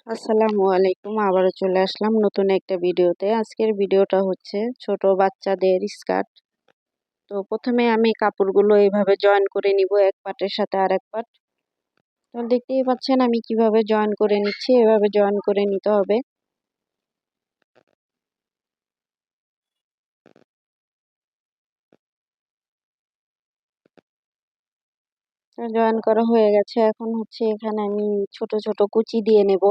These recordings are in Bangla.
আসসালামু আলাইকুম, আবারও চলে আসলাম নতুন একটা ভিডিওতে। আজকের ভিডিওটা হচ্ছে ছোট বাচ্চাদের স্কার্ট। তো প্রথমে আমি কাপড়গুলো এইভাবে জয়েন করে নিব, এক পাটের সাথে আরেক পাট। তো দেখতেই পাচ্ছেন আমি কিভাবে জয়েন করে নিচ্ছি, এভাবে জয়েন করে নিতে হবে। তো জয়েন করা হয়ে গেছে, এখন হচ্ছে এখানে আমি ছোট ছোট কুচি দিয়ে নেব।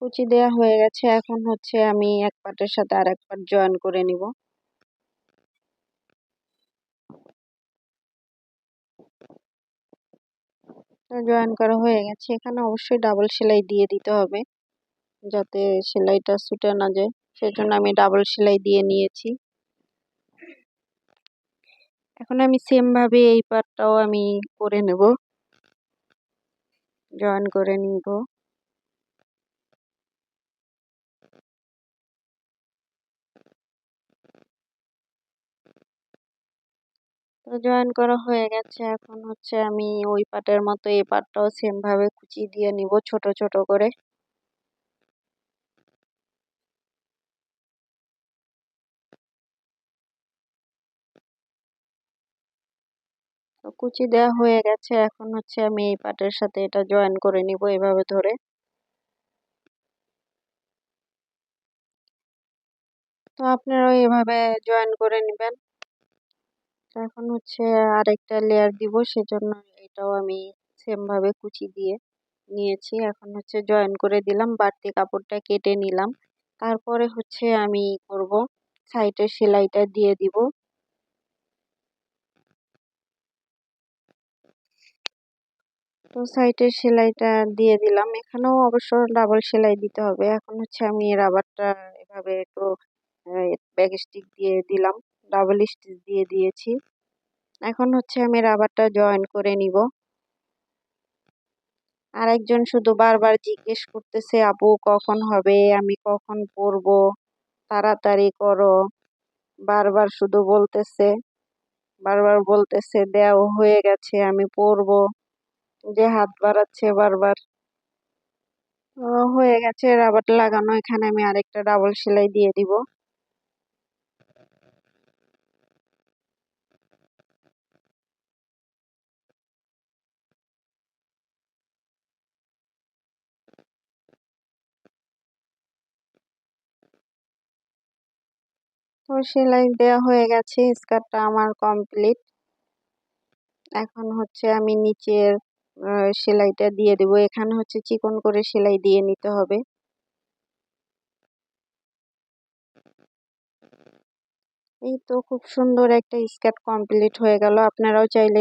কুচি দেওয়া হয়ে গেছে, এখন হচ্ছে আমি এক পাটের সাথে আরেক পাট জয়েন করে নিব। জয়েন করা হয়ে গেছে, এখানে অবশ্যই ডাবল সেলাই দিয়ে দিতে হবে যাতে সেলাইটা ছুটে না যায়, সেজন্য আমি ডাবল সেলাই দিয়ে নিয়েছি। এখন আমি সেম ভাবে এই পার্টটাও আমি করে নেব, জয়েন করে নিব। তো জয়েন করা হয়ে গেছে, এখন হচ্ছে আমি ওই পার্টের মতো এই পার্টটাও সেম ভাবে কুচি দিয়ে নিব ছোট ছোট করে। তো কুচি দেওয়া হয়ে গেছে, এখন হচ্ছে আমি এই পার্টের সাথে এটা জয়েন করে নিব এভাবে ধরে। তো আপনারাও এভাবে জয়েন করে নেবেন। তো এখন হচ্ছে আরেকটা লেয়ার দিব, সেজন্য এটাও আমি সেম ভাবে কুচি দিয়ে নিয়েছি। এখন হচ্ছে জয়েন করে দিলাম, বাড়তি কাপড়টা কেটে নিলাম। তারপরে হচ্ছে আমি করব সাইডের সেলাইটা দিয়ে দিব। তো সাইডের সেলাইটা দিয়ে দিলাম, এখানেও অবশ্য ডাবল সেলাই দিতে হবে। এখন হচ্ছে আমি রাবারটা এভাবে একটু ব্যাক স্টিক দিয়ে দিলাম, ডাবল স্টিচ দিয়ে দিয়েছি। এখন হচ্ছে আমি রাবারটা জয়েন করে নিব। আরেকজন শুধু বারবার জিজ্ঞেস করতেছে, আপু কখন হবে, আমি কখন পরবো, তাড়াতাড়ি করো। বারবার শুধু বলতেছে, বারবার বলতেছে দেও হয়ে গেছে আমি পরবো, যে হাত বাড়াচ্ছে বারবার। হয়ে গেছে রাবার লাগানো, এখানে আমি আরেকটা ডাবল সেলাই দিয়ে দিব। তো সেলাই দেওয়া হয়ে গেছে, স্কার্টটা আমার কমপ্লিট। এখন হচ্ছে আমি নিচের সেলাইটা দিয়ে দেব, এখানে হচ্ছে চিকন করে সেলাই দিয়ে নিতে হবে। এই তো খুব সুন্দর একটা স্কার্ট কমপ্লিট হয়ে গেল। আপনারাও চাইলে